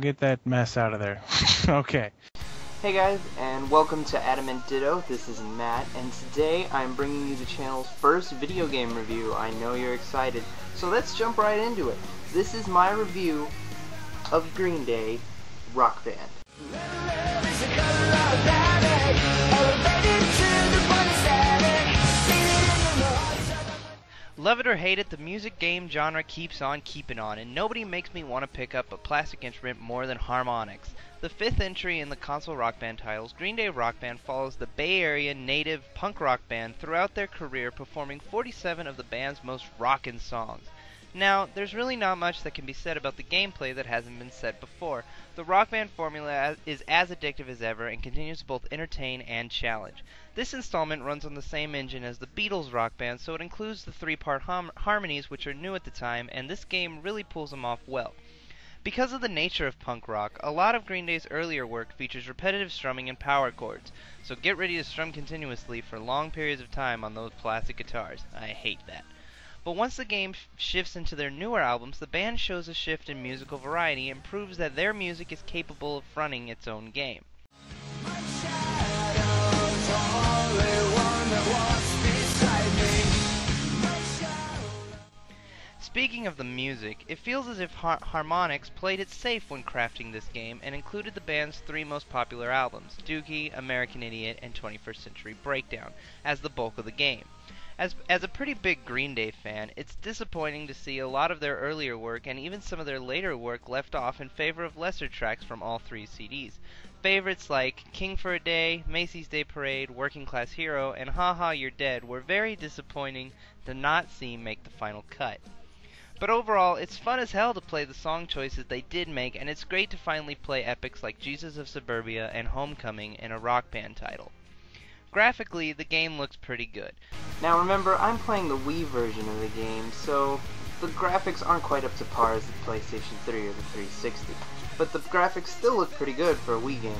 get that mess out of there. Okay. Hey guys, and welcome to Adamant Ditto. This is Matt, and today I'm bringing you the channel's first video game review. I know you're excited, so let's jump right into it. This is my review of Green Day, Rock Band. Love it or hate it, the music game genre keeps on keeping on, and nobody makes me want to pick up a plastic instrument more than harmonics. The fifth entry in the console Rock Band titles, Green Day Rock Band follows the Bay Area native punk rock band throughout their career, performing 47 of the band's most rockin' songs. Now, there's really not much that can be said about the gameplay that hasn't been said before. The Rock Band formula is as addictive as ever and continues to both entertain and challenge. This installment runs on the same engine as the Beatles Rock Band, so it includes the three-part harmonies which are new at the time, and this game really pulls them off well. Because of the nature of punk rock, a lot of Green Day's earlier work features repetitive strumming and power chords, so get ready to strum continuously for long periods of time on those plastic guitars. I hate that. But once the game shifts into their newer albums, the band shows a shift in musical variety and proves that their music is capable of running its own game. Speaking of the music, it feels as if Harmonix played it safe when crafting this game and included the band's three most popular albums, Dookie, American Idiot, and 21st Century Breakdown, as the bulk of the game. As a pretty big Green Day fan, it's disappointing to see a lot of their earlier work and even some of their later work left off in favor of lesser tracks from all three CDs. Favorites like King for a Day, Macy's Day Parade, Working Class Hero, and Ha Ha You're Dead were very disappointing to not see make the final cut. But overall, it's fun as hell to play the song choices they did make, and it's great to finally play epics like Jesus of Suburbia and Homecoming in a Rock Band title. Graphically, the game looks pretty good. Now remember, I'm playing the Wii version of the game, so the graphics aren't quite up to par as the PlayStation 3 or the 360. But the graphics still look pretty good for a Wii game.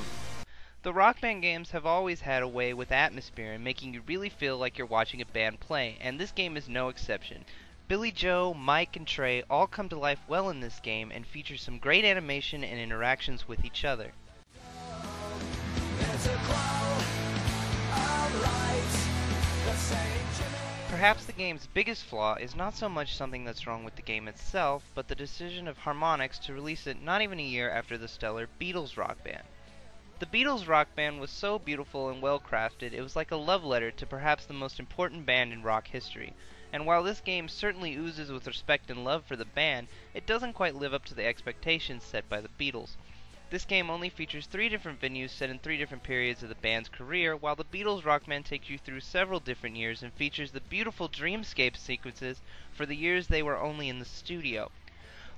The Rock Band games have always had a way with atmosphere and making you really feel like you're watching a band play, and this game is no exception. Billy Joe, Mike, and Trey all come to life well in this game and feature some great animation and interactions with each other. Perhaps the game's biggest flaw is not so much something that's wrong with the game itself, but the decision of Harmonix to release it not even a year after the stellar Beatles Rock Band. The Beatles Rock Band was so beautiful and well crafted, it was like a love letter to perhaps the most important band in rock history. And while this game certainly oozes with respect and love for the band, it doesn't quite live up to the expectations set by the Beatles. This game only features 3 different venues set in 3 different periods of the band's career, while the Beatles Rock Band takes you through several different years and features the beautiful dreamscape sequences for the years they were only in the studio.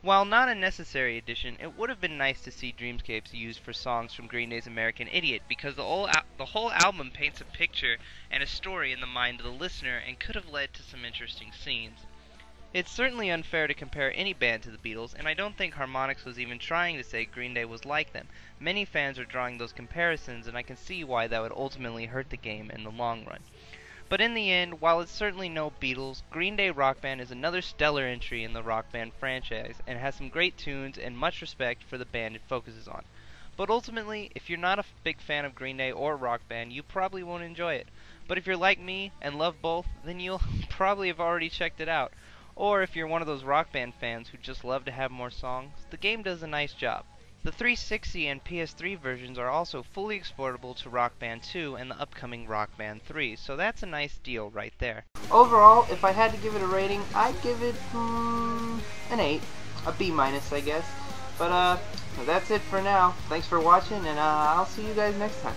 While not a necessary addition, it would have been nice to see dreamscapes used for songs from Green Day's American Idiot, because the whole album paints a picture and a story in the mind of the listener and could have led to some interesting scenes. It's certainly unfair to compare any band to the Beatles, and I don't think Harmonix was even trying to say Green Day was like them. Many fans are drawing those comparisons, and I can see why that would ultimately hurt the game in the long run. But in the end, while it's certainly no Beatles, Green Day Rock Band is another stellar entry in the Rock Band franchise, and has some great tunes and much respect for the band it focuses on. But ultimately, if you're not a big fan of Green Day or Rock Band, you probably won't enjoy it. But if you're like me and love both, then you'll probably have already checked it out. Or if you're one of those Rock Band fans who just love to have more songs, the game does a nice job. The 360 and PS3 versions are also fully exportable to Rock Band 2 and the upcoming Rock Band 3, so that's a nice deal right there. Overall, if I had to give it a rating, I'd give it an 8. A B minus, I guess. But that's it for now. Thanks for watching, and I'll see you guys next time.